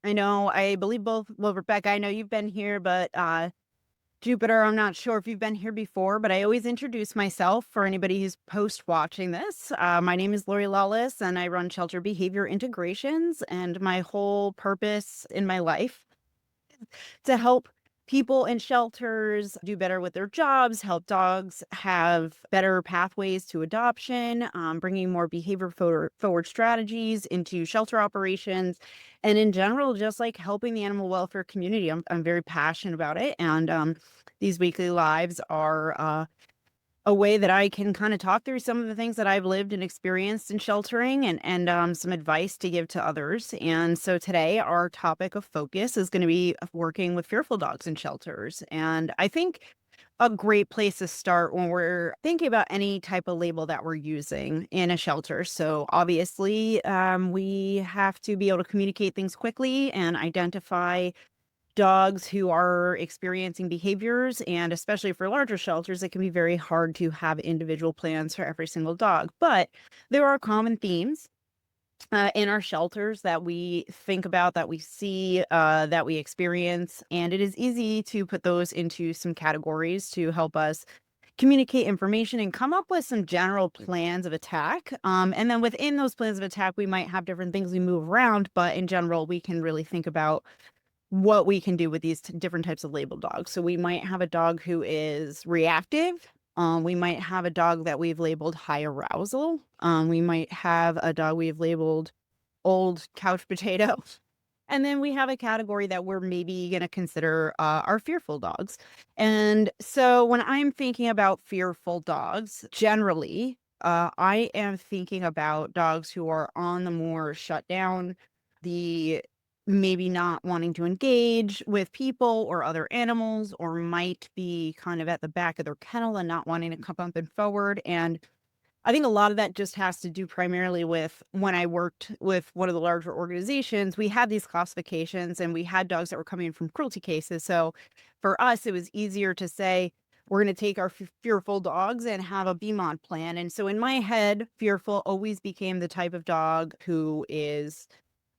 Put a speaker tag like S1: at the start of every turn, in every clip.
S1: I know, I believe both well, Rebecca, I know you've been here, but, Jupiter, I'm not sure if you've been here before, but I always introduce myself for anybody who's post watching this. My name is Laurie Lawless, and I run Shelter Behavior Integrations, and my whole purpose in my life to help people in shelters do better with their jobs, help dogs have better pathways to adoption, bringing more behavior forward strategies into shelter operations, and in general, just like helping the animal welfare community. I'm very passionate about it, and these weekly lives are a way that I can kind of talk through some of the things that I've lived and experienced in sheltering and some advice to give to others. And so today our topic of focus is going to be working with fearful dogs in shelters. And I think a great place to start when we're thinking about any type of label that we're using in a shelter. So obviously, we have to be able to communicate things quickly and identify dogs who are experiencing behaviors, and especially for larger shelters, it can be very hard to have individual plans for every single dog. But there are common themes in our shelters that we think about, that we see, that we experience, and it is easy to put those into some categories to help us communicate information and come up with some general plans of attack. And then within those plans of attack, we might have different things we move around, but in general, we can really think about what we can do with these different types of labeled dogs. So we might have a dog who is reactive. We might have a dog that we've labeled high arousal. We might have a dog we've labeled old couch potato. And then we have a category that we're maybe going to consider our fearful dogs. And so when I'm thinking about fearful dogs, generally, I am thinking about dogs who are on the more shut down, the maybe not wanting to engage with people or other animals, or might be kind of at the back of their kennel and not wanting to come up and forward. And I think a lot of that just has to do primarily with when I worked with one of the larger organizations, we had these classifications and we had dogs that were coming in from cruelty cases. So for us, it was easier to say, we're going to take our fearful dogs and have a BMOD plan. And so in my head, fearful always became the type of dog who is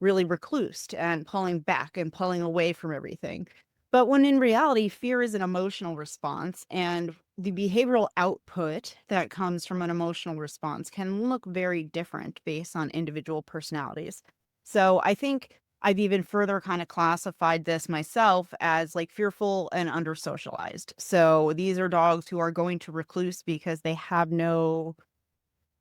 S1: really reclused and pulling back and pulling away from everything. But when in reality, fear is an emotional response, and the behavioral output that comes from an emotional response can look very different based on individual personalities. So I think I've even further kind of classified this myself as like fearful and under socialized. So these are dogs who are going to recluse because they have no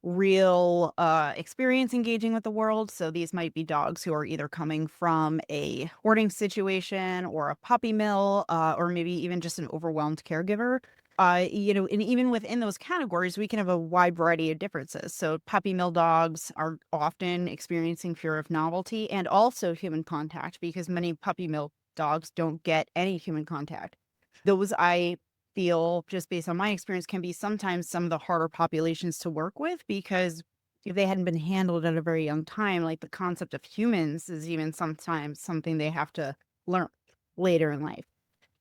S1: real experience engaging with the world. So these might be dogs who are either coming from a hoarding situation or a puppy mill, or maybe even just an overwhelmed caregiver. And even within those categories, we can have a wide variety of differences. So puppy mill dogs are often experiencing fear of novelty and also human contact, because many puppy mill dogs don't get any human contact. Those I feel, just based on my experience, can be sometimes some of the harder populations to work with, because if they hadn't been handled at a very young time, like the concept of humans is even sometimes something they have to learn later in life.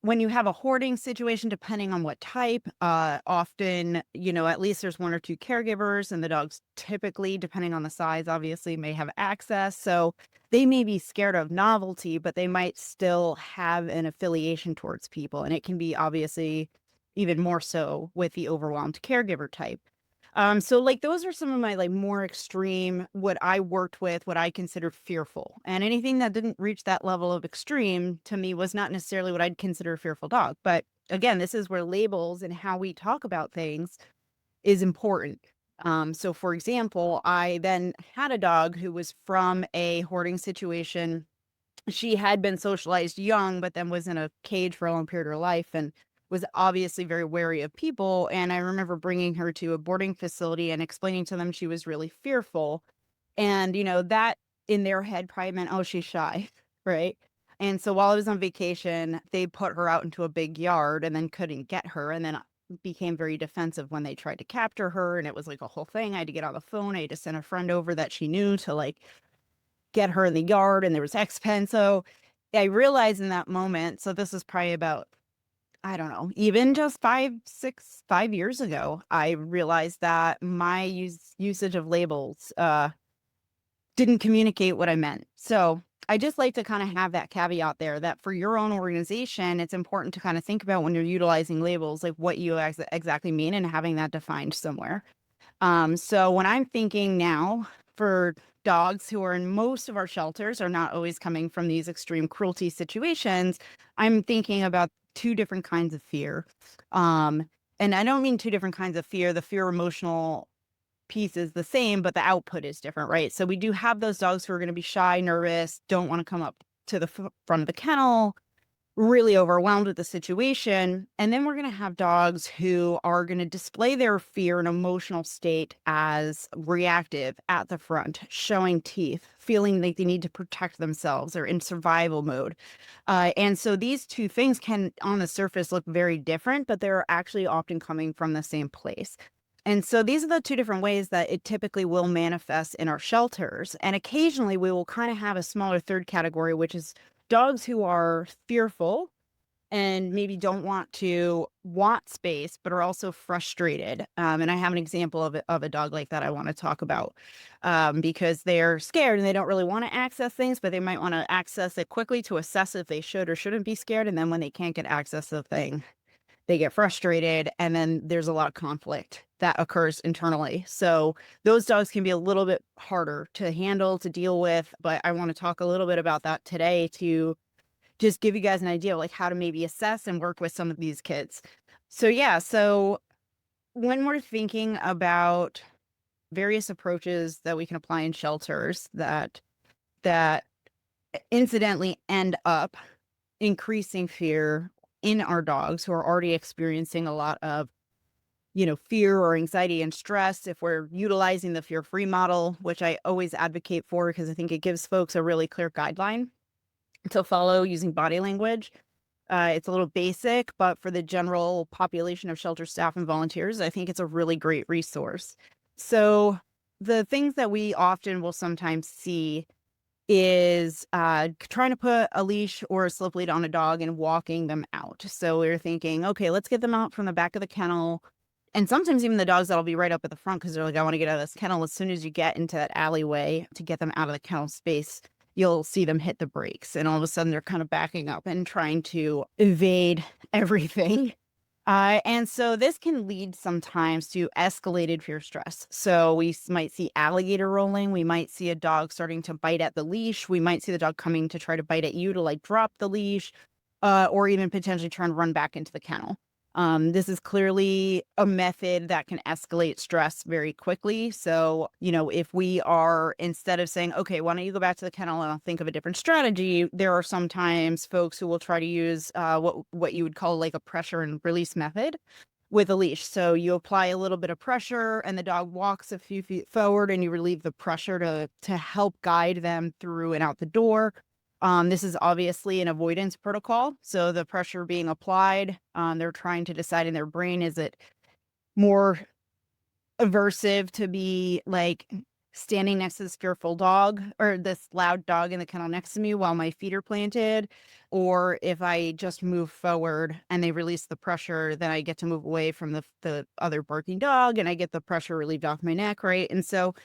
S1: When you have a hoarding situation, depending on what type, often, at least there's one or two caregivers, and the dogs typically, depending on the size, obviously may have access. So they may be scared of novelty, but they might still have an affiliation towards people. And it can be obviously even more so with the overwhelmed caregiver type. So like those are some of my like more extreme, what I worked with, what I considered fearful. And anything that didn't reach that level of extreme to me was not necessarily what I'd consider a fearful dog. But again, this is where labels and how we talk about things is important. So for example, I then had a dog who was from a hoarding situation. She had been socialized young, but then was in a cage for a long period of her life and was obviously very wary of people. And I remember bringing her to a boarding facility and explaining to them she was really fearful. And, that in their head probably meant, oh, she's shy, right? And so while I was on vacation, they put her out into a big yard and then couldn't get her. And then became very defensive when they tried to capture her. And it was like a whole thing. I had to get on the phone. I had to send a friend over that she knew to like get her in the yard, and there was X-Pen. So I realized in that moment, so this is probably about, I don't know, even just 5 years ago, I realized that my usage of labels didn't communicate what I meant. So I just like to kind of have that caveat there that for your own organization, it's important to kind of think about when you're utilizing labels, like what you exactly mean and having that defined somewhere. So when I'm thinking now for dogs who are in most of our shelters are not always coming from these extreme cruelty situations, I'm thinking about two different kinds of fear. Um, and I don't mean two different kinds of fear. The fear emotional piece is the same, but the output is different, right? So we do have those dogs who are going to be shy, nervous, don't want to come up to the front of the kennel, really overwhelmed with the situation. And then we're going to have dogs who are going to display their fear and emotional state as reactive at the front, showing teeth, feeling like they need to protect themselves or in survival mode. And so these two things can, on the surface, look very different, but they're actually often coming from the same place. And so these are the two different ways that it typically will manifest in our shelters. And occasionally we will kind of have a smaller third category, which is dogs who are fearful and maybe don't want space, but are also frustrated. And I have an example of a dog like that I want to talk about, because they're scared and they don't really want to access things, but they might want to access it quickly to assess if they should or shouldn't be scared. And then when they can't get access to the thing, they get frustrated, and then there's a lot of conflict that occurs internally. So those dogs can be a little bit harder to handle, to deal with, but I want to talk a little bit about that today to just give you guys an idea of like how to maybe assess and work with some of these kids. So yeah, so when we're thinking about various approaches that we can apply in shelters that incidentally end up increasing fear in our dogs who are already experiencing a lot of, fear or anxiety and stress, if we're utilizing the fear-free model, which I always advocate for because I think it gives folks a really clear guideline to follow using body language. It's a little basic, but for the general population of shelter staff and volunteers, I think it's a really great resource. So the things that we often will sometimes see is trying to put a leash or a slip lead on a dog and walking them out. So we're thinking, okay, let's get them out from the back of the kennel. And sometimes even the dogs that'll be right up at the front because they're like, I want to get out of this kennel. As soon as you get into that alleyway to get them out of the kennel space, you'll see them hit the brakes. And all of a sudden they're kind of backing up and trying to evade everything. And so this can lead sometimes to escalated fear stress. So we might see alligator rolling. We might see a dog starting to bite at the leash. We might see the dog coming to try to bite at you to like drop the leash, or even potentially try and run back into the kennel. This is clearly a method that can escalate stress very quickly. So, if we are, instead of saying, okay, why don't you go back to the kennel and I'll think of a different strategy, there are sometimes folks who will try to use what you would call like a pressure and release method with a leash. So you apply a little bit of pressure and the dog walks a few feet forward and you relieve the pressure to help guide them through and out the door. This is obviously an avoidance protocol. So the pressure being applied, they're trying to decide in their brain, is it more aversive to be like standing next to this fearful dog or this loud dog in the kennel next to me while my feet are planted? Or if I just move forward and they release the pressure, then I get to move away from the other barking dog and I get the pressure relieved off my neck, right? And so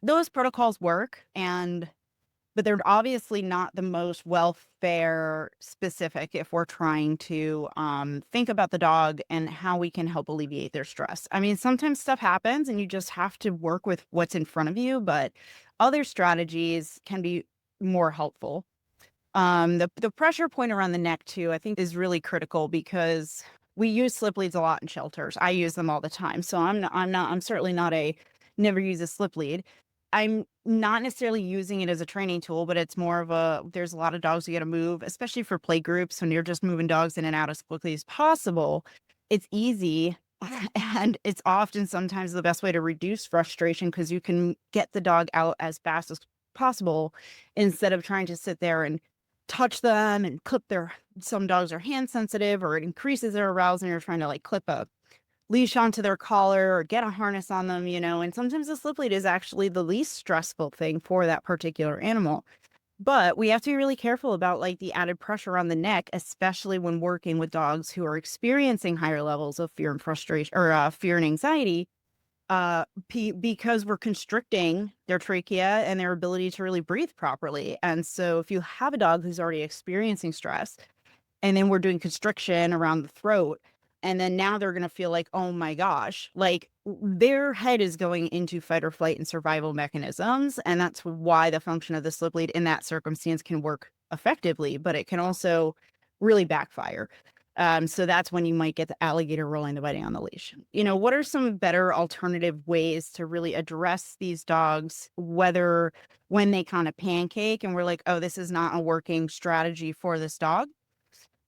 S1: those protocols work, but they're obviously not the most welfare specific if we're trying to think about the dog and how we can help alleviate their stress. I mean, sometimes stuff happens and you just have to work with what's in front of you, but other strategies can be more helpful. The pressure point around the neck too, I think is really critical because we use slip leads a lot in shelters. I use them all the time. So I'm certainly not a never use a slip lead. I'm not necessarily using it as a training tool, but it's more of there's a lot of dogs you got to move, especially for play groups when you're just moving dogs in and out as quickly as possible. It's easy and it's often sometimes the best way to reduce frustration because you can get the dog out as fast as possible instead of trying to sit there and touch them and clip some dogs are hand sensitive or it increases their arousal and you're trying to like clip a leash onto their collar or get a harness on them, and sometimes the slip lead is actually the least stressful thing for that particular animal. But we have to be really careful about like the added pressure on the neck, especially when working with dogs who are experiencing higher levels of fear and frustration or fear and anxiety. Because we're constricting their trachea and their ability to really breathe properly. And so if you have a dog who's already experiencing stress, and then we're doing constriction around the throat, and then now they're going to feel like, oh my gosh, like their head is going into fight or flight and survival mechanisms. And that's why the function of the slip lead in that circumstance can work effectively, but it can also really backfire. So that's when you might get the alligator rolling the biting on the leash. What are some better alternative ways to really address these dogs, whether when they kind of pancake and we're like, oh, this is not a working strategy for this dog?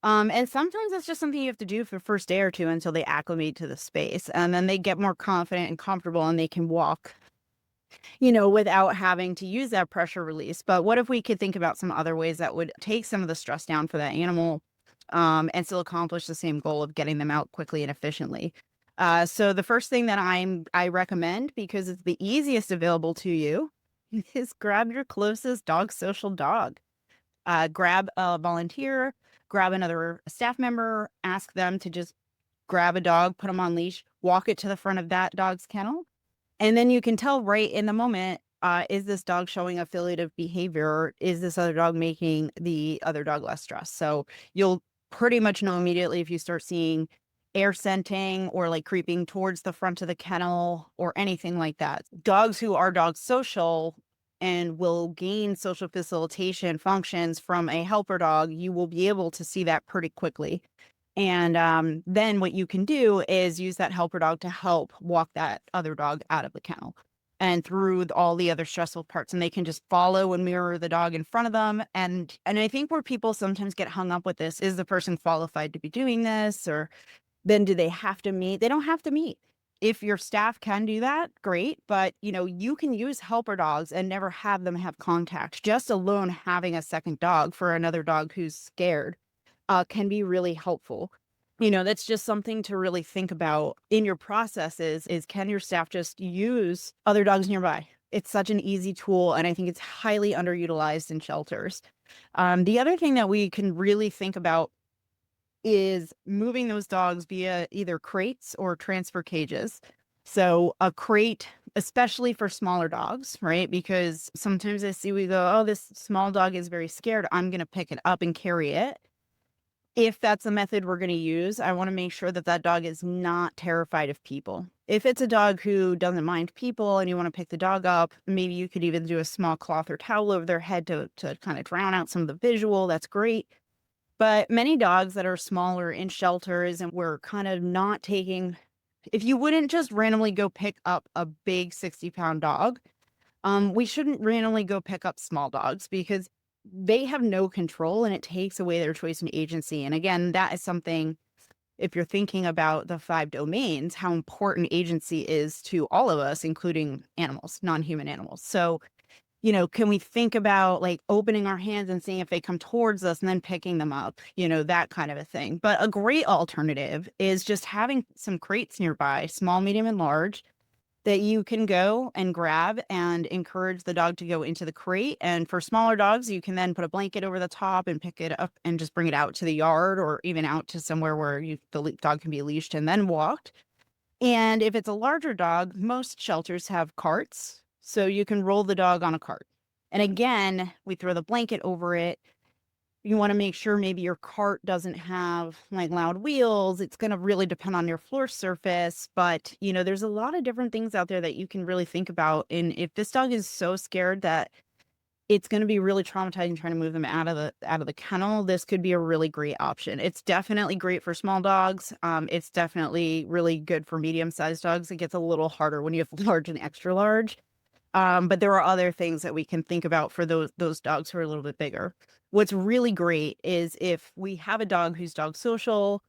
S1: And sometimes it's just something you have to do for the first day or two until they acclimate to the space, and then they get more confident and comfortable and they can walk, without having to use that pressure release. But what if we could think about some other ways that would take some of the stress down for that animal, and still accomplish the same goal of getting them out quickly and efficiently? So the first thing that I recommend, because it's the easiest available to you, is grab your closest dog social dog. Grab a volunteer, grab another staff member, ask them to just grab a dog, put them on leash, walk it to the front of that dog's kennel. And then you can tell right in the moment, is this dog showing affiliative behavior? Is this other dog making the other dog less stressed? So you'll pretty much know immediately if you start seeing air scenting or like creeping towards the front of the kennel or anything like that. Dogs who are dog social and will gain social facilitation functions from a helper dog, you will be able to see that pretty quickly. And then what you can do is use that helper dog to help walk that other dog out of the kennel and through all the other stressful parts. And they can just follow and mirror the dog in front of them. And I think where people sometimes get hung up with this is the person qualified to be doing this, or then do they have to meet? They don't have to meet. If your staff can do that, great. But you can use helper dogs and never have them have contact. Just alone having a second dog for another dog who's scared can be really helpful. That's just something to really think about in your processes is can your staff just use other dogs nearby? It's such an easy tool, and I think it's highly underutilized in shelters. The other thing that we can really think about is moving those dogs via either crates or transfer cages. So a crate, especially for smaller dogs, right? Because sometimes we go, oh, this small dog is very scared. I'm going to pick it up and carry it. If that's the method we're going to use, I want to make sure that that dog is not terrified of people. If it's a dog who doesn't mind people and you want to pick the dog up, maybe you could even do a small cloth or towel over their head to kind of drown out some of the visual. That's great. But many dogs that are smaller in shelters, and we're kind of not taking, if you wouldn't just randomly go pick up a big 60-pound dog, we shouldn't randomly go pick up small dogs because they have no control and it takes away their choice and agency. And again, that is something, if you're thinking about the 5 domains, how important agency is to all of us, including animals, non-human animals. So, can we think about like opening our hands and seeing if they come towards us and then picking them up, that kind of a thing. But a great alternative is just having some crates nearby, small, medium, and large, that you can go and grab and encourage the dog to go into the crate. And for smaller dogs, you can then put a blanket over the top and pick it up and just bring it out to the yard or even out to somewhere where the dog can be leashed and then walked. And if it's a larger dog, most shelters have carts, so you can roll the dog on a cart. And again, we throw the blanket over it. You want to make sure maybe your cart doesn't have like loud wheels. It's going to really depend on your floor surface, but there's a lot of different things out there that you can really think about. And if this dog is so scared that it's going to be really traumatizing trying to move them out of the kennel, this could be a really great option. It's definitely great for small dogs. It's definitely really good for medium-sized dogs. It gets a little harder when you have large and extra large. But there are other things that we can think about for those dogs who are a little bit bigger. What's really great is if we have a dog who's dog social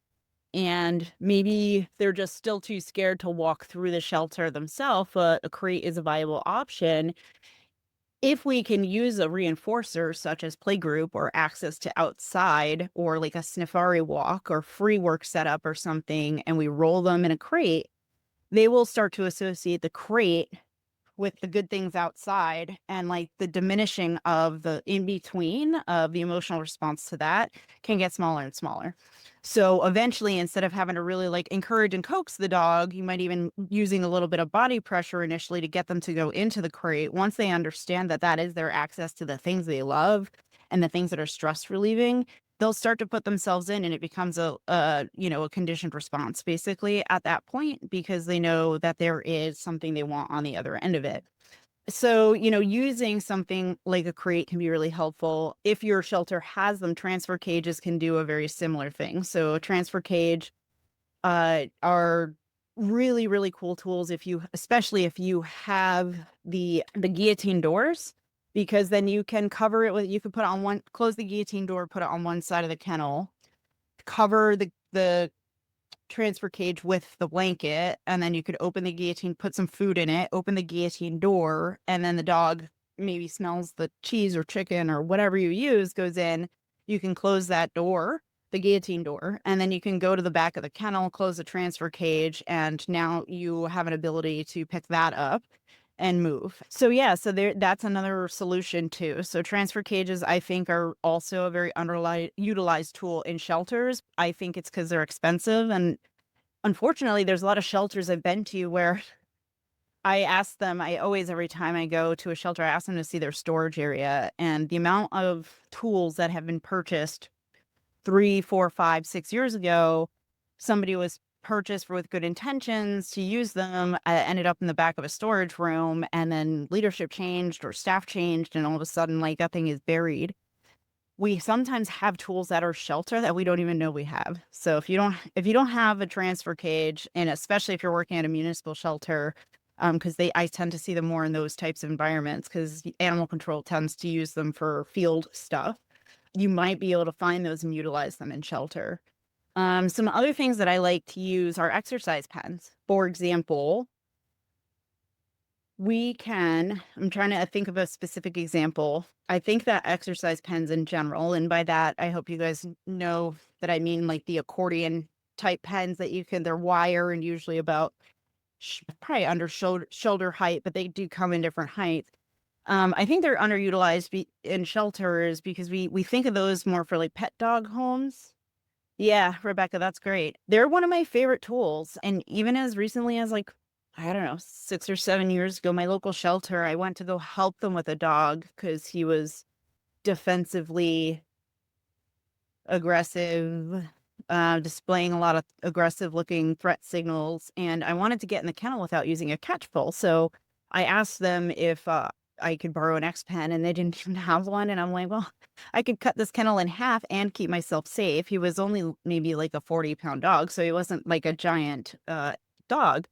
S1: and maybe they're just still too scared to walk through the shelter themselves, but a crate is a viable option. If we can use a reinforcer such as playgroup or access to outside or like a Sniffari walk or free work setup or something, and we roll them in a crate, they will start to associate the crate with the good things outside and like the diminishing of the in between of the emotional response to that can get smaller and smaller. So eventually, instead of having to really like encourage and coax the dog, you might even using a little bit of body pressure initially to get them to go into the crate. Once they understand that that is their access to the things they love and the things that are stress relieving, they'll start to put themselves in, and it becomes a conditioned response basically at that point, because they know that there is something they want on the other end of it. So, using something like a crate can be really helpful. If your shelter has them, transfer cages can do a very similar thing. So a transfer cage are really, really cool tools especially if you have the guillotine doors, because then you can cover it you could close the guillotine door, put it on one side of the kennel, cover the transfer cage with the blanket, and then you could open the guillotine, put some food in it, open the guillotine door, and then the dog maybe smells the cheese or chicken or whatever you use, goes in. You can close that door, the guillotine door, and then you can go to the back of the kennel, close the transfer cage, and now you have an ability to pick that up and move. So yeah, that's another solution too. So transfer cages, I think, are also a very utilized tool in shelters. I think it's because they're expensive, and unfortunately, there's a lot of shelters I've been to where I ask them, every time I go to a shelter, I ask them to see their storage area, and the amount of tools that have been purchased 3, 4, 5, 6 years ago, somebody was purchased with good intentions to use them, ended up in the back of a storage room, and then leadership changed or staff changed, and all of a sudden, like, that thing is buried. We sometimes have tools at our shelter that we don't even know we have. So if you don't have a transfer cage, and especially if you're working at a municipal shelter, because I tend to see them more in those types of environments, because animal control tends to use them for field stuff. You might be able to find those and utilize them in shelter. Some other things that I like to use are exercise pens. For example, I'm trying to think of a specific example. I think that exercise pens in general, and by that, I hope you guys know that I mean like the accordion type pens that they're wire and usually about probably under shoulder height, but they do come in different heights. I think they're underutilized in shelters because we think of those more for like pet dog homes. Yeah, Rebecca, that's great. They're one of my favorite tools. And even as recently as like, I don't know, 6 or 7 years ago, my local shelter, I went to go help them with a dog because he was defensively aggressive, displaying a lot of aggressive looking threat signals. And I wanted to get in the kennel without using a catch pole. So I asked them if I could borrow an X pen, and they didn't even have one. And I'm like, well, I could cut this kennel in half and keep myself safe. He was only maybe like a 40-pound dog, so he wasn't like a giant dog.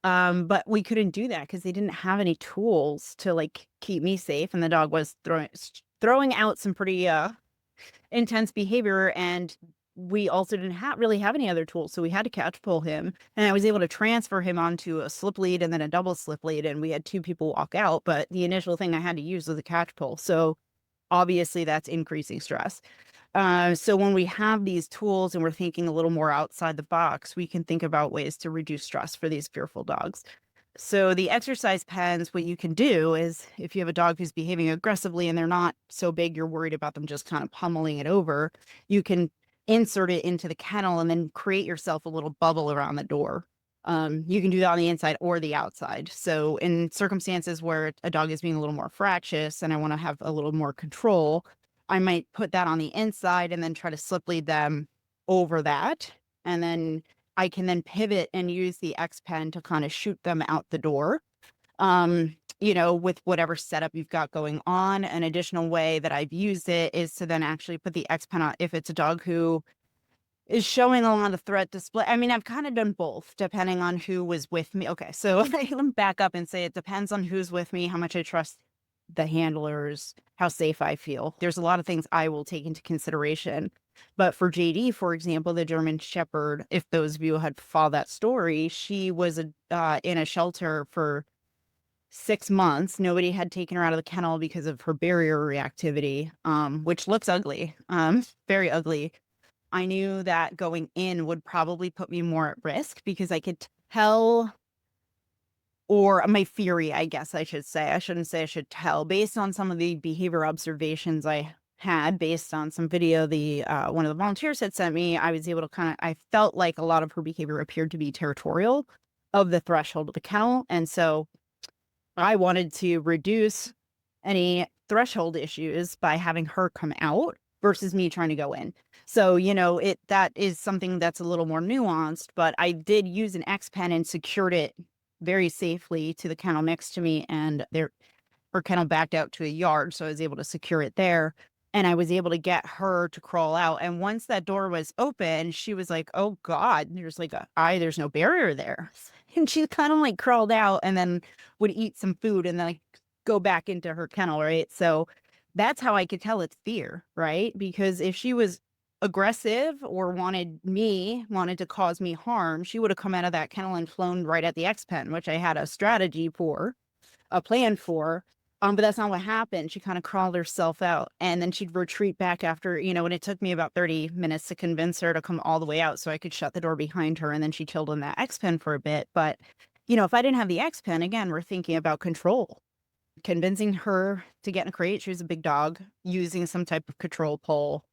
S1: But we couldn't do that because they didn't have any tools to like keep me safe. And the dog was throwing out some pretty intense behavior, and we also didn't really have any other tools, so we had to catch pull him, and I was able to transfer him onto a slip lead and then a double slip lead, and we had 2 people walk out, but the initial thing I had to use was a catch pull, so obviously that's increasing stress. So when we have these tools and we're thinking a little more outside the box, we can think about ways to reduce stress for these fearful dogs. So the exercise pens, what you can do is if you have a dog who's behaving aggressively and they're not so big, you're worried about them just kind of pummeling it over, you can insert it into the kennel and then create yourself a little bubble around the door. You can do that on the inside or the outside. So in circumstances where a dog is being a little more fractious and I want to have a little more control, I might put that on the inside and then try to slip lead them over that. And then I can then pivot and use the X pen to kind of shoot them out the door. With whatever setup you've got going on. An additional way that I've used it is to then actually put the X pen on if it's a dog who is showing a lot of threat display. I mean, I've kind of done both depending on who was with me. Okay, so let me back up and say it depends on who's with me, how much I trust the handlers, how safe I feel. There's a lot of things I will take into consideration. But for JD, for example, the German Shepherd, if those of you had followed that story, she was in a shelter for 6 months. Nobody had taken her out of the kennel because of her barrier reactivity, which looks ugly, very ugly. I knew that going in would probably put me more at risk because I could tell or my theory, I guess I should say. I shouldn't say I should tell. Based on some of the behavior observations I had, based on some video the one of the volunteers had sent me, I was able to I felt like a lot of her behavior appeared to be territorial of the threshold of the kennel. And so I wanted to reduce any threshold issues by having her come out versus me trying to go in. So, that is something that's a little more nuanced, but I did use an X pen and secured it very safely to the kennel next to me, and her kennel backed out to a yard, so I was able to secure it there. And I was able to get her to crawl out. And once that door was open, she was like, "Oh God, there's no barrier there." And she kind of like crawled out and then would eat some food and then like go back into her kennel, right? So that's how I could tell it's fear, right? Because if she was aggressive or wanted to cause me harm, she would have come out of that kennel and flown right at the X pen, which I had a plan for. But that's not what happened. She kind of crawled herself out and then she'd retreat back after, and it took me about 30 minutes to convince her to come all the way out so I could shut the door behind her. And then she chilled in that X pen for a bit. But, if I didn't have the X pen, again, we're thinking about control, convincing her to get in a crate. She was a big dog, using some type of control pole.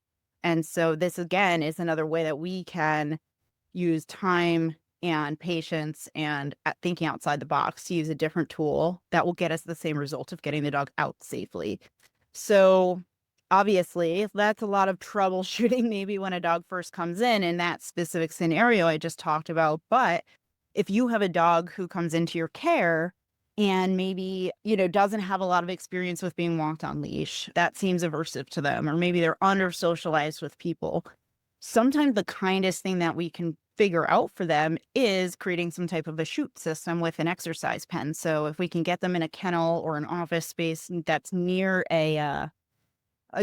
S1: And so this again is another way that we can use time and patience and thinking outside the box to use a different tool that will get us the same result of getting the dog out safely. So obviously that's a lot of troubleshooting maybe when a dog first comes in that specific scenario I just talked about. But if you have a dog who comes into your care and maybe, doesn't have a lot of experience with being walked on leash, that seems aversive to them, or maybe they're under socialized with people. Sometimes the kindest thing that we can figure out for them is creating some type of a chute system with an exercise pen. So if we can get them in a kennel or an office space that's near a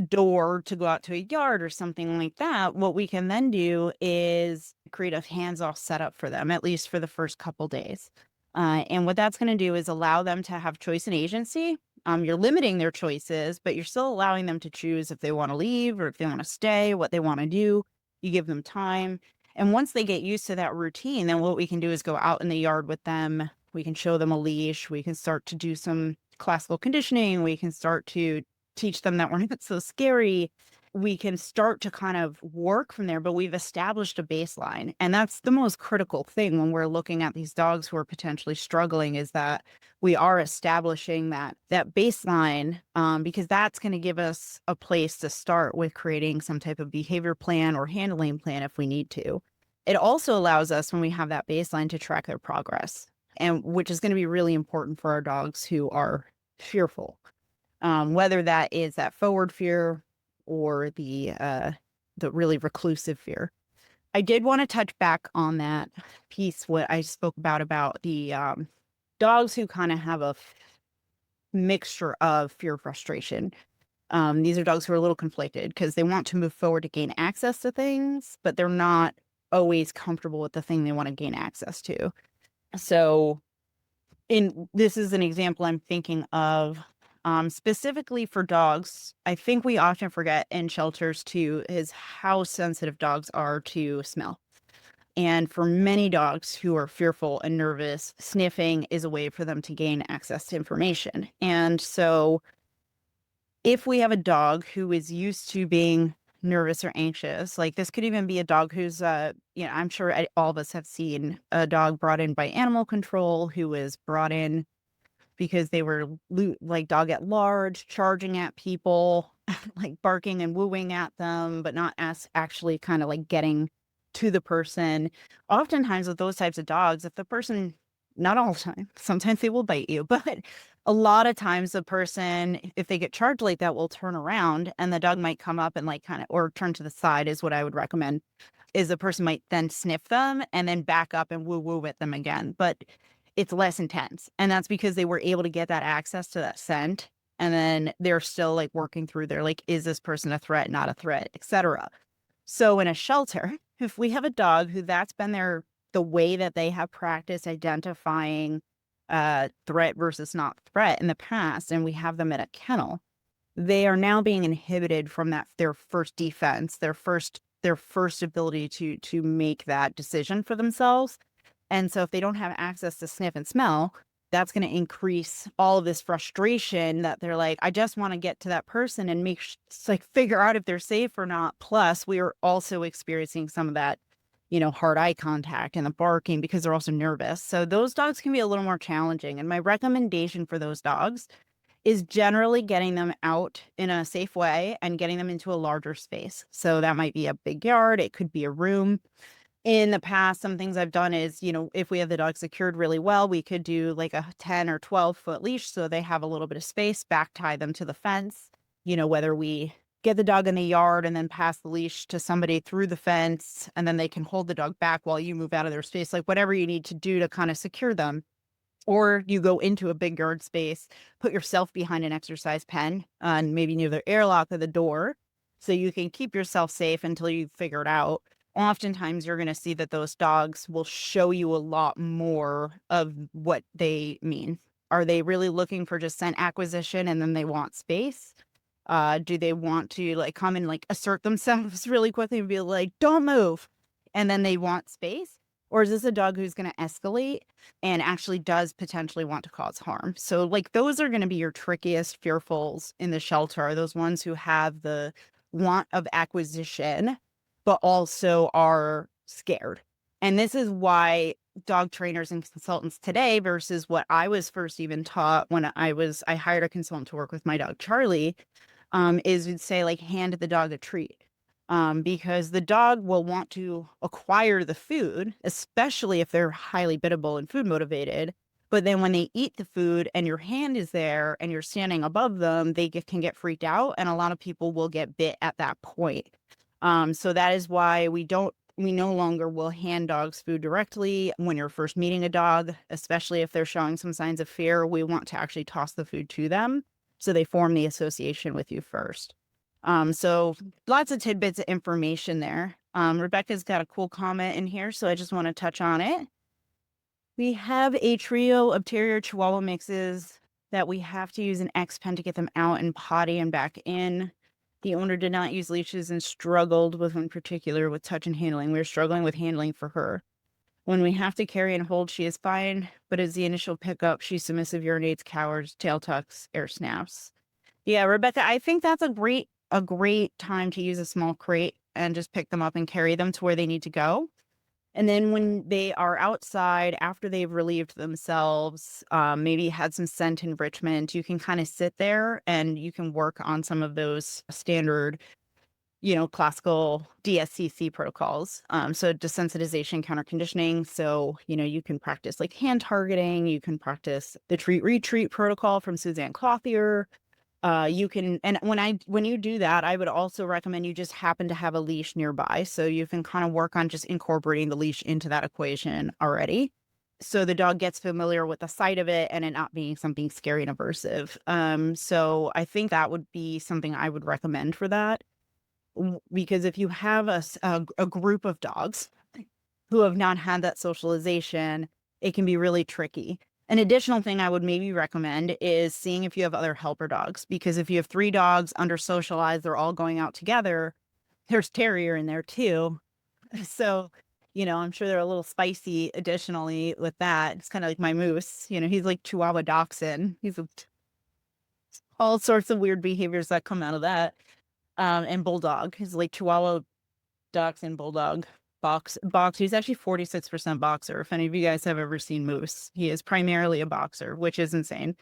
S1: door to go out to a yard or something like that, what we can then do is create a hands-off setup for them, at least for the first couple days. And what that's going to do is allow them to have choice and agency. You're limiting their choices, but you're still allowing them to choose if they want to leave or if they want to stay, what they want to do. You give them time. And once they get used to that routine, then what we can do is go out in the yard with them. We can show them a leash. We can start to do some classical conditioning. We can start to teach them that we're not so scary. We can start to kind of work from there, but we've established a baseline. And that's the most critical thing when we're looking at these dogs who are potentially struggling, is that we are establishing that baseline, because that's going to give us a place to start with creating some type of behavior plan or handling plan if we need to. It also allows us, when we have that baseline, to track their progress, and which is going to be really important for our dogs who are fearful. Whether that is that forward fear or the really reclusive fear. I did want to touch back on that piece, what I spoke about the dogs who kind of have a mixture of fear, frustration. These are dogs who are a little conflicted because they want to move forward to gain access to things, but they're not always comfortable with the thing they want to gain access to. So this is an example I'm thinking of. Specifically for dogs, I think we often forget in shelters too, is how sensitive dogs are to smell. And for many dogs who are fearful and nervous, sniffing is a way for them to gain access to information. And so if we have a dog who is used to being nervous or anxious, like this could even be a dog who's, I'm sure all of us have seen a dog brought in by animal control who was brought in because they were like dog at large, charging at people, like barking and wooing at them, but not actually kind of like getting to the person. Oftentimes with those types of dogs, if the person, not all the time, sometimes they will bite you, but a lot of times the person, if they get charged like that, will turn around and the dog might come up and like kind of, or turn to the side is what I would recommend, is the person might then sniff them and then back up and woo woo with them again. But it's less intense. And that's because they were able to get that access to that scent. And then they're still like working through their, like, is this person a threat, not a threat, etc. So in a shelter, if we have a dog who that's been the way that they have practiced identifying threat versus not threat in the past, and we have them at a kennel, they are now being inhibited from their first defense, their first ability to make that decision for themselves. And so if they don't have access to sniff and smell, that's going to increase all of this frustration that they're like, I just want to get to that person and like figure out if they're safe or not. Plus, we are also experiencing some of that, hard eye contact and the barking because they're also nervous. So those dogs can be a little more challenging. And my recommendation for those dogs is generally getting them out in a safe way and getting them into a larger space. So that might be a big yard, it could be a room. In the past, some things I've done is, if we have the dog secured really well, we could do like a 10 or 12-foot leash so they have a little bit of space, back tie them to the fence, whether we get the dog in the yard and then pass the leash to somebody through the fence, and then they can hold the dog back while you move out of their space, like whatever you need to do to kind of secure them. Or you go into a big yard space, put yourself behind an exercise pen and maybe near the airlock of the door so you can keep yourself safe until you figure it out. Oftentimes, you're going to see that those dogs will show you a lot more of what they mean. Are they really looking for just scent acquisition and then they want space? Do they want to like come and like assert themselves really quickly and be like, don't move? And then they want space? Or is this a dog who's going to escalate and actually does potentially want to cause harm? So like those are going to be your trickiest fearfuls in the shelter, are those ones who have the want of acquisition, but also are scared. And this is why dog trainers and consultants today versus what I was first even taught when I hired a consultant to work with my dog, Charlie, is you'd say like hand the dog a treat. Because the dog will want to acquire the food, especially if they're highly biddable and food motivated. But then when they eat the food and your hand is there and you're standing above them, can get freaked out. And a lot of people will get bit at that point. So that is why we no longer will hand dogs food directly when you're first meeting a dog, especially if they're showing some signs of fear. We want to actually toss the food to them so they form the association with you first. So lots of tidbits of information there. Rebecca's got a cool comment in here, so I just want to touch on it. We have a trio of Terrier Chihuahua mixes that we have to use an X pen to get them out and potty and back in. The owner did not use leashes and struggled with one particular with touch and handling. We were struggling with handling for her. When we have to carry and hold, she is fine, but as the initial pickup, she's submissive, urinates, cowers, tail tucks, air snaps. Yeah, Rebecca, I think that's a great time to use a small crate and just pick them up and carry them to where they need to go. And then when they are outside, after they've relieved themselves, maybe had some scent enrichment, you can kind of sit there and you can work on some of those standard, classical DSCC protocols. So desensitization, counter conditioning. So, you can practice like hand targeting, you can practice the treat retreat protocol from Suzanne Clothier. You can, and when you do that, I would also recommend you just happen to have a leash nearby. So you can kind of work on just incorporating the leash into that equation already. So the dog gets familiar with the sight of it and it not being something scary and aversive. So I think that would be something I would recommend for that. Because if you have a group of dogs who have not had that socialization, it can be really tricky. An additional thing I would maybe recommend is seeing if you have other helper dogs, because if you have 3 dogs under socialized, they're all going out together. There's Terrier in there too. So, I'm sure they're a little spicy additionally with that. It's kind of like my moose, he's like Chihuahua Dachshund. All sorts of weird behaviors that come out of that. And Bulldog, he's like Chihuahua Dachshund Bulldog. Box. He's actually 46% boxer. If any of you guys have ever seen Moose, he is primarily a boxer, which is insane.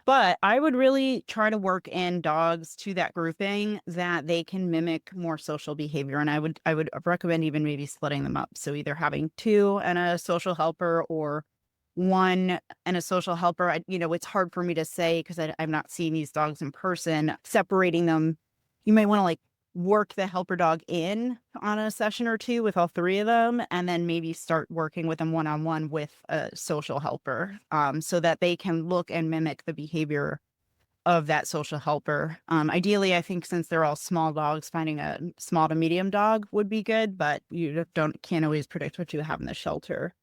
S1: But I would really try to work in dogs to that grouping that they can mimic more social behavior. And I would recommend even maybe splitting them up. So either having 2 and a social helper or 1 and a social helper. It's hard for me to say because I've not seen these dogs in person. Separating them, you might want to like work the helper dog in on a session or 2 with all 3 of them, and then maybe start working with them one-on-one with a social helper, so that they can look and mimic the behavior of that social helper. Ideally, I think since they're all small dogs, finding a small to medium dog would be good, but you can't always predict what you have in the shelter.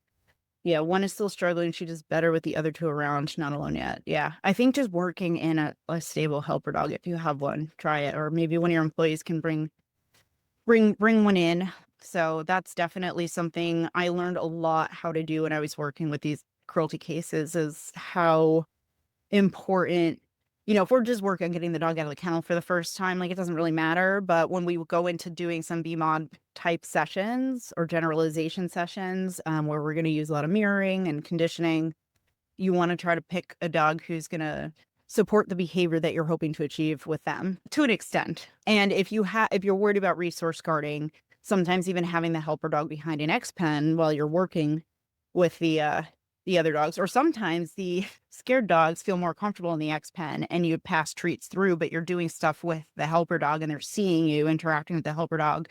S1: Yeah, 1 is still struggling. She does better with the other 2 around. She's not alone yet. Yeah, I think just working in a stable helper dog, if you have one, try it. Or maybe one of your employees can bring one in. So that's definitely something I learned a lot how to do when I was working with these cruelty cases is how important, if we're just working on getting the dog out of the kennel for the first time, like, it doesn't really matter. But when we go into doing some BMOD type sessions or generalization sessions, where we're going to use a lot of mirroring and conditioning, you want to try to pick a dog who's going to support the behavior that you're hoping to achieve with them to an extent. And if you're worried about resource guarding, sometimes even having the helper dog behind an X pen while you're working with the other dogs, or sometimes the scared dogs feel more comfortable in the X pen and you pass treats through, but you're doing stuff with the helper dog and they're seeing you interacting with the helper dog.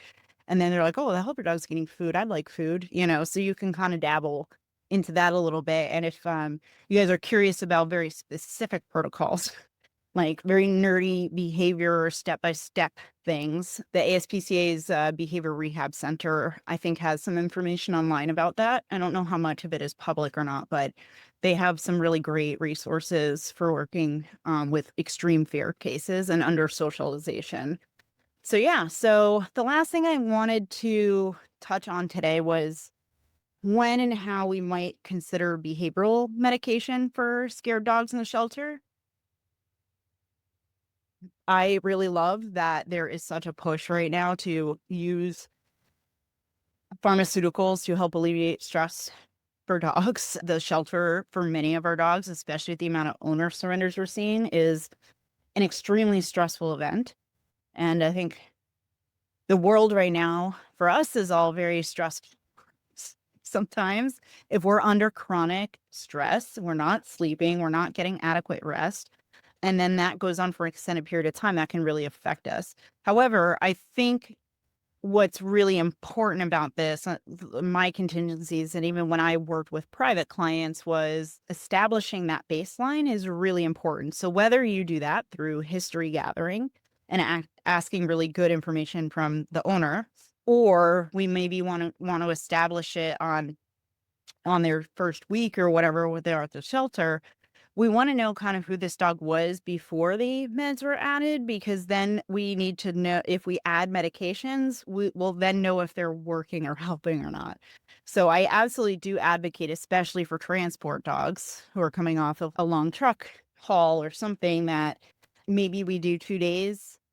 S1: And then they're like, oh, the helper dog's getting food. I'd like food, so you can kind of dabble into that a little bit. And if you guys are curious about very specific protocols, like very nerdy behavior or step-by-step things, the ASPCA's Behavior Rehab Center, I think, has some information online about that. I don't know how much of it is public or not, but they have some really great resources for working with extreme fear cases and under socialization. So yeah, so the last thing I wanted to touch on today was when and how we might consider behavioral medication for scared dogs in the shelter. I really love that there is such a push right now to use pharmaceuticals to help alleviate stress for dogs. The shelter for many of our dogs, especially with the amount of owner surrenders we're seeing, is an extremely stressful event. And I think the world right now for us is all very stressed. Sometimes if we're under chronic stress, we're not sleeping, we're not getting adequate rest, and then that goes on for an extended period of time, that can really affect us. However, I think what's really important about this, my contingencies, and even when I worked with private clients, was establishing that baseline is really important. So whether you do that through history gathering and asking really good information from the owner, or we maybe want to establish it on their first week or whatever when they're at the shelter, we want to know kind of who this dog was before the meds were added, because then we need to know if we add medications, we will then know if they're working or helping or not. So I absolutely do advocate, especially for transport dogs who are coming off of a long truck haul or something, that maybe we do 2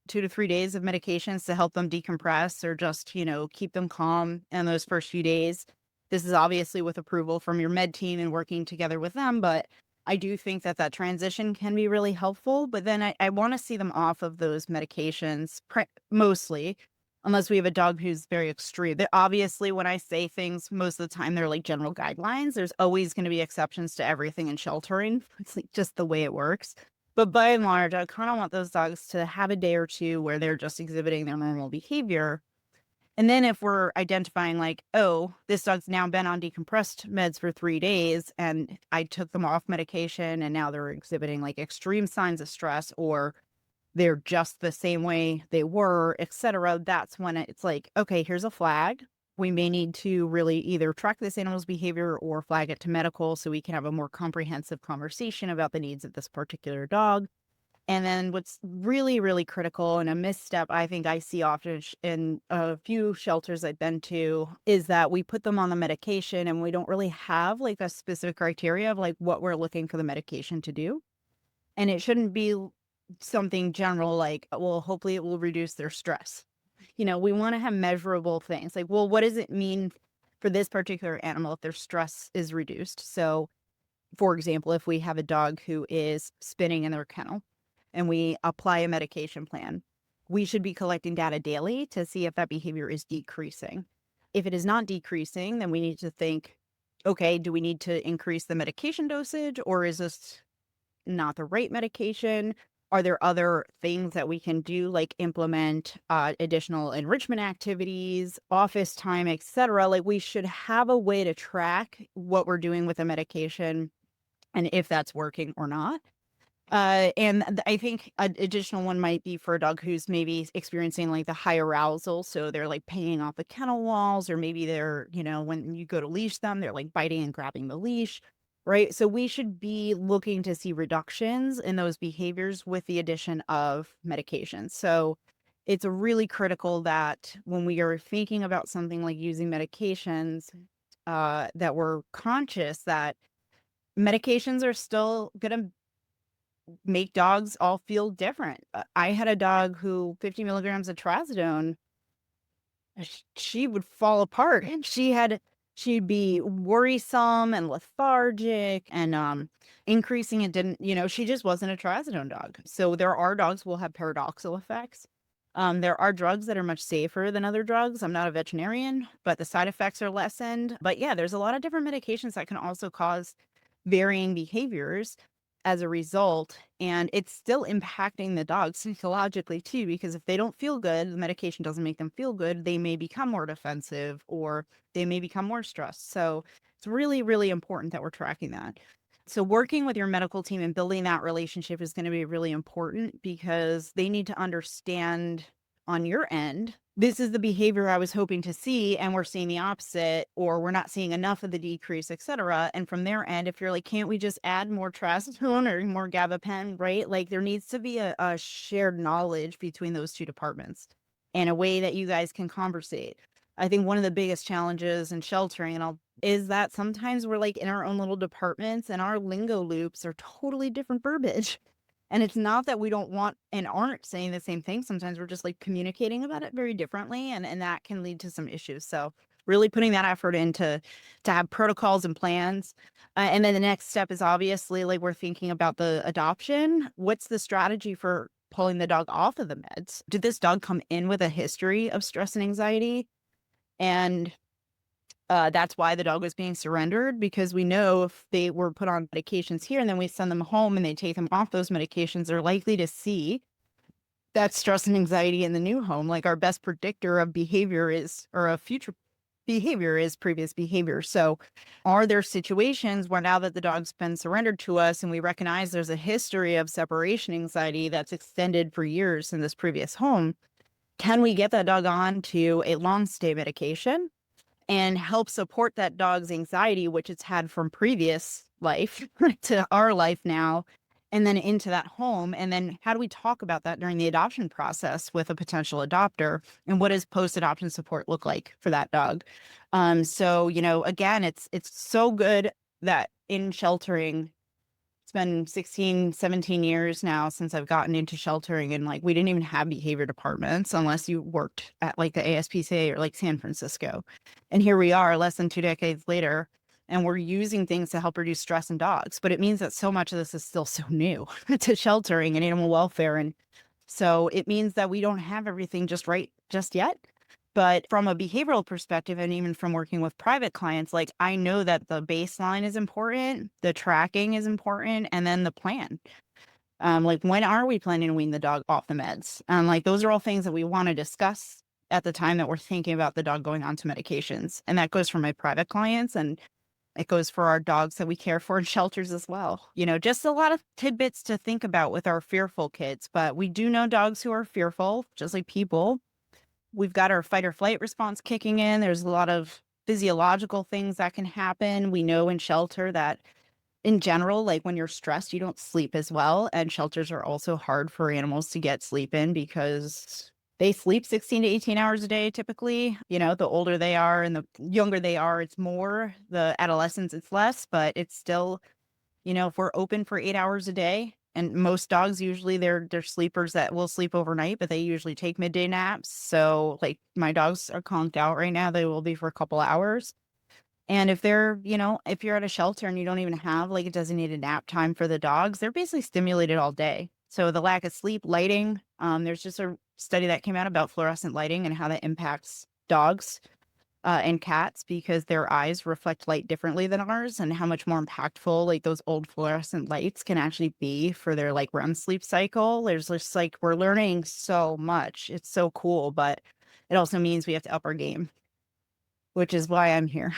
S1: to 3 days of medications to help them decompress or just, keep them calm in those first few days. This is obviously with approval from your med team and working together with them, but I do think that transition can be really helpful. But then I want to see them off of those medications mostly, unless we have a dog who's very extreme. Obviously, when I say things, most of the time they're like general guidelines. There's always going to be exceptions to everything in sheltering. It's like just the way it works. But by and large, I kind of want those dogs to have a day or two where they're just exhibiting their normal behavior. And then if we're identifying like, oh, this dog's now been on decompressed meds for 3 days and I took them off medication and now they're exhibiting like extreme signs of stress, or they're just the same way they were, etc., that's when it's like, okay, here's a flag. We may need to really either track this animal's behavior or flag it to medical so we can have a more comprehensive conversation about the needs of this particular dog. And then what's really, really critical and a misstep I think I see often in a few shelters I've been to is that we put them on the medication and we don't really have like a specific criteria of like what we're looking for the medication to do. And it shouldn't be something general like, well, hopefully it will reduce their stress. We want to have measurable things like, well, what does it mean for this particular animal if their stress is reduced? So, for example, if we have a dog who is spinning in their kennel, and we apply a medication plan, we should be collecting data daily to see if that behavior is decreasing. If it is not decreasing, then we need to think, okay, do we need to increase the medication dosage, or is this not the right medication? Are there other things that we can do, like implement additional enrichment activities, office time, etc.? Like, we should have a way to track what we're doing with the medication and if that's working or not. And I think an additional one might be for a dog who's maybe experiencing like the high arousal. So they're like paying off the kennel walls, or maybe they're, when you go to leash them, they're like biting and grabbing the leash, right? So we should be looking to see reductions in those behaviors with the addition of medications. So it's really critical that when we are thinking about something like using medications, that we're conscious that medications are still gonna make dogs all feel different. I had a dog who 50 milligrams of trazodone, she would fall apart, and she'd be worrisome and lethargic and increasing and didn't, she just wasn't a trazodone dog. So there are dogs will have paradoxical effects. There are drugs that are much safer than other drugs. I'm not a veterinarian, but the side effects are lessened. But yeah, there's a lot of different medications that can also cause varying behaviors as a result. And it's still impacting the dog psychologically too, because if they don't feel good, the medication doesn't make them feel good, they may become more defensive or they may become more stressed. So it's really, really important that we're tracking that. So working with your medical team and building that relationship is going to be really important because they need to understand on your end, this is the behavior I was hoping to see, and we're seeing the opposite, or we're not seeing enough of the decrease, et cetera. And from their end, if you're like, can't we just add more trazodone or more gabapentin, right? Like there needs to be a shared knowledge between those two departments and a way that you guys can conversate. I think one of the biggest challenges in sheltering, is that sometimes we're like in our own little departments and our lingo loops are totally different verbiage. And it's not that we don't want and aren't saying the same thing. Sometimes we're just like communicating about it very differently, and that can lead to some issues. So really putting that effort into to have protocols and plans. And then the next step is obviously like we're thinking about the adoption. What's the strategy for pulling the dog off of the meds? Did this dog come in with a history of stress and anxiety? And that's why the dog was being surrendered, because we know if they were put on medications here and then we send them home and they take them off those medications, they're likely to see that stress and anxiety in the new home. Like our best predictor of behavior is, or of future behavior is previous behavior. So are there situations where now that the dog's been surrendered to us and we recognize there's a history of separation anxiety that's extended for years in this previous home, can we get that dog on to a long stay medication and help support that dog's anxiety, which it's had from previous life to our life now, and then into that home? And then how do we talk about that during the adoption process with a potential adopter? And what does post-adoption support look like for that dog? So, again, it's so good that in sheltering, it's been 16, 17 years now since I've gotten into sheltering, and like we didn't even have behavior departments unless you worked at like the ASPCA or like San Francisco. And here we are less than 2 decades later, and we're using things to help reduce stress in dogs. But it means that so much of this is still so new to sheltering and animal welfare. And so it means that we don't have everything just right just yet. But from a behavioral perspective, and even from working with private clients, like I know that the baseline is important, the tracking is important, and then the plan. Like when are we planning to wean the dog off the meds? Like those are all things that we want to discuss at the time that we're thinking about the dog going on to medications. And that goes for my private clients, and it goes for our dogs that we care for in shelters as well. Just a lot of tidbits to think about with our fearful kids. But we do know dogs who are fearful, just like people. We've got our fight or flight response kicking in. There's a lot of physiological things that can happen. We know in shelter that in general, like when you're stressed, you don't sleep as well. And shelters are also hard for animals to get sleep in because they sleep 16 to 18 hours a day typically. The older they are and the younger they are, it's more. The adolescents, it's less, but it's still, if we're open for 8 hours a day, and most dogs usually they're sleepers that will sleep overnight, but they usually take midday naps. So like my dogs are conked out right now. They will be for a couple hours. And if if you're at a shelter and you don't even have like a designated nap time for the dogs, they're basically stimulated all day. So the lack of sleep, lighting, there's just a study that came out about fluorescent lighting and how that impacts dogs and cats, because their eyes reflect light differently than ours, and how much more impactful like those old fluorescent lights can actually be for their like REM sleep cycle. There's just like we're learning so much. It's so cool, but it also means we have to up our game, which is why I'm here.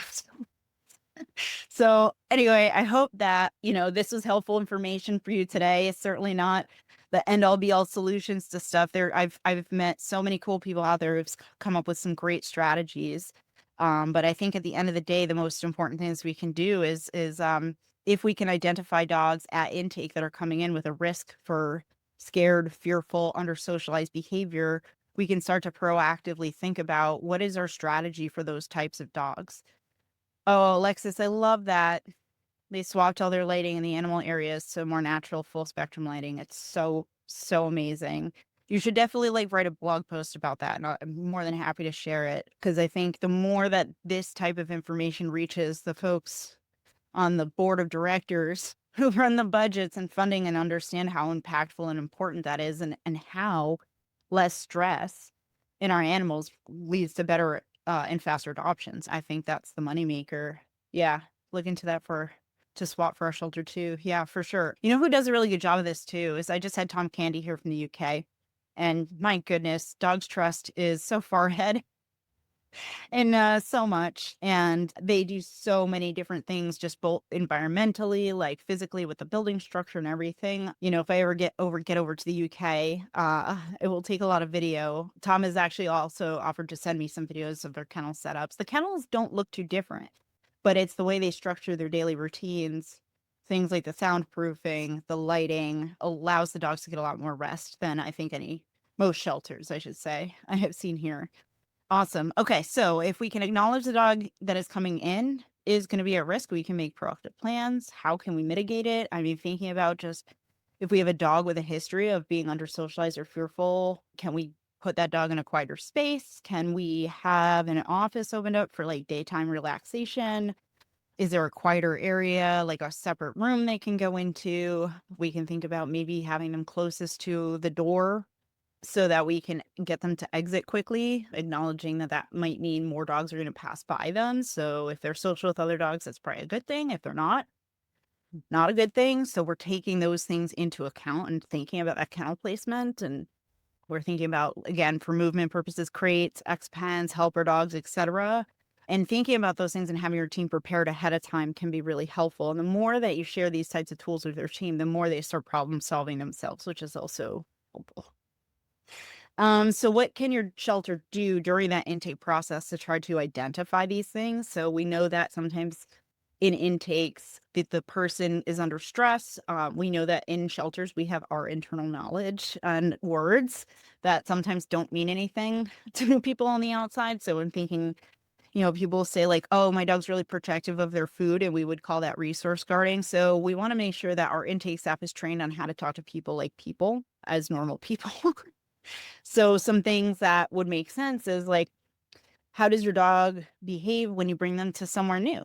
S1: So anyway, I hope that, this was helpful information for you today. It's certainly not the end all be all solutions to stuff there. I've met so many cool people out there who've come up with some great strategies. But I think at the end of the day, the most important things we can do is if we can identify dogs at intake that are coming in with a risk for scared, fearful, under socialized behavior, we can start to proactively think about what is our strategy for those types of dogs. Oh, Alexis, I love that. They swapped all their lighting in the animal areas to more natural full spectrum lighting. It's so, so amazing. You should definitely like write a blog post about that. And I'm more than happy to share it because I think the more that this type of information reaches the folks on the board of directors who run the budgets and funding and understand how impactful and important that is, and how less stress in our animals leads to better and faster adoptions. I think that's the moneymaker. Yeah, look into that to swap for our shelter too. Yeah, for sure. You know who does a really good job of this too is I just had Tom Candy here from the UK. And my goodness, Dogs Trust is so far ahead and so much. And they do so many different things, just both environmentally, like physically with the building structure and everything. You know, if I ever get over to the UK, it will take a lot of video. Tom has actually also offered to send me some videos of their kennel setups. The kennels don't look too different, but it's the way they structure their daily routines. Things like the soundproofing, the lighting allows the dogs to get a lot more rest than I think most shelters, I should say, I have seen here. Awesome. Okay, so if we can acknowledge the dog that is coming in is going to be at risk, we can make proactive plans. How can we mitigate it? I mean, thinking about just if we have a dog with a history of being under socialized or fearful, can we put that dog in a quieter space? Can we have an office opened up for like daytime relaxation? Is there a quieter area, like a separate room they can go into? We can think about maybe having them closest to the door so that we can get them to exit quickly, acknowledging that that might mean more dogs are going to pass by them. So if they're social with other dogs, that's probably a good thing. If they're not, not a good thing. So we're taking those things into account and thinking about that kennel placement. And we're thinking about, again, for movement purposes, crates, X-pens, helper dogs, etc. And thinking about those things and having your team prepared ahead of time can be really helpful. And the more that you share these types of tools with your team, the more they start problem solving themselves, which is also helpful. So what can your shelter do during that intake process to try to identify these things? So we know that sometimes in intakes, the person is under stress. We know that in shelters, we have our internal knowledge and words that sometimes don't mean anything to people on the outside. So I'm thinking, people say like, oh, my dog's really protective of their food, and we would call that resource guarding. So we want to make sure that our intake staff is trained on how to talk to people like people as normal people. So some things that would make sense is like, how does your dog behave when you bring them to somewhere new?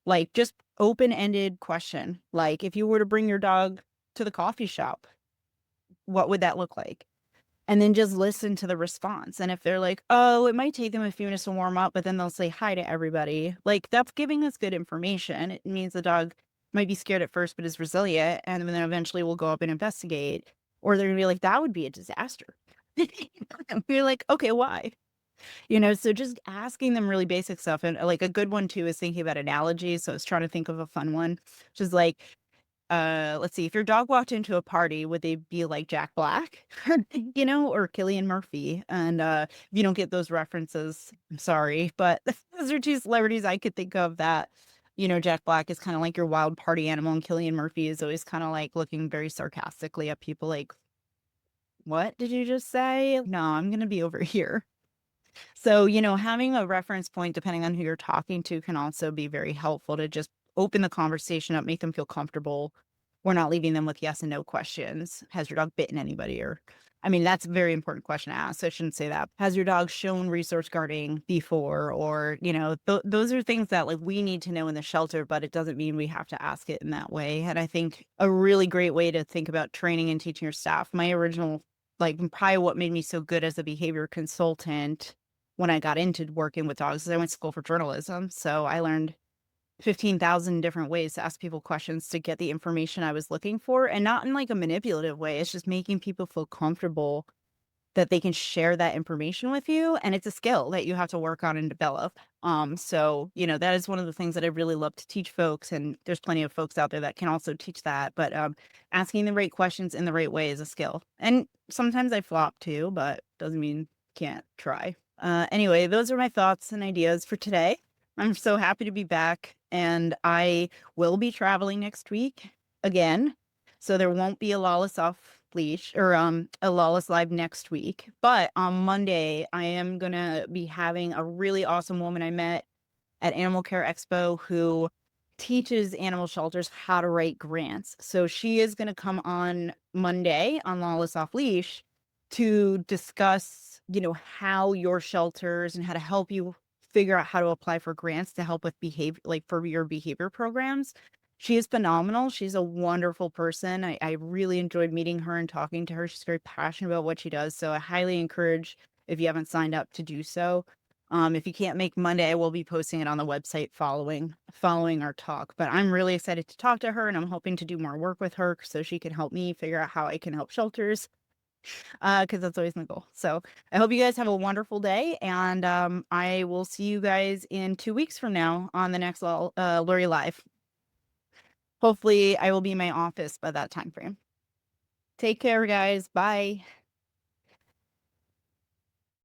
S1: Like just open-ended question. Like if you were to bring your dog to the coffee shop, what would that look like? And then just listen to the response. And if they're like, oh, it might take them a few minutes to warm up, but then they'll say hi to everybody. Like that's giving us good information. It means the dog might be scared at first, but is resilient. And then eventually we'll go up and investigate. Or they're gonna be like, that would be a disaster. And we're like, okay, why? So just asking them really basic stuff. And like a good one too is thinking about analogies. So I was trying to think of a fun one, which is like, let's see, if your dog walked into a party, would they be like Jack Black, or Cillian Murphy? And if you don't get those references, I'm sorry, but those are two celebrities I could think of that, Jack Black is kind of like your wild party animal, and Cillian Murphy is always kind of like looking very sarcastically at people like, what did you just say? No, I'm going to be over here. So, having a reference point, depending on who you're talking to, can also be very helpful to just open the conversation up, make them feel comfortable. We're not leaving them with yes and no questions. Has your dog bitten anybody? Or, I mean, that's a very important question to ask. So I shouldn't say that. Has your dog shown resource guarding before? Or, those are things that like we need to know in the shelter, but it doesn't mean we have to ask it in that way. And I think a really great way to think about training and teaching your staff, my original, like probably what made me so good as a behavior consultant when I got into working with dogs, is I went to school for journalism. So I learned 15,000 different ways to ask people questions to get the information I was looking for, and not in like a manipulative way. It's just making people feel comfortable that they can share that information with you. And it's a skill that you have to work on and develop. So, that is one of the things that I really love to teach folks. And there's plenty of folks out there that can also teach that. But asking the right questions in the right way is a skill. And sometimes I flop too, but doesn't mean can't try. Anyway, those are my thoughts and ideas for today. I'm so happy to be back, and I will be traveling next week again. So there won't be a Lawless off leash or a Lawless live next week. But on Monday, I am gonna be having a really awesome woman I met at Animal Care Expo who teaches animal shelters how to write grants. So she is going to come on Monday on Lawless Off Leash to discuss, how your shelters and how to help you figure out how to apply for grants to help with behavior, like for your behavior programs. She is phenomenal. She's a wonderful person. I really enjoyed meeting her and talking to her. She's very passionate about what she does. So I highly encourage, if you haven't signed up, to do so. If you can't make Monday, I will be posting it on the website following our talk. But I'm really excited to talk to her, and I'm hoping to do more work with her so she can help me figure out how I can help shelters, because that's always my goal. So I hope you guys have a wonderful day, and I will see you guys in 2 weeks from now on the next Laurie Live. Hopefully, I will be in my office by that time frame. Take care, guys. Bye.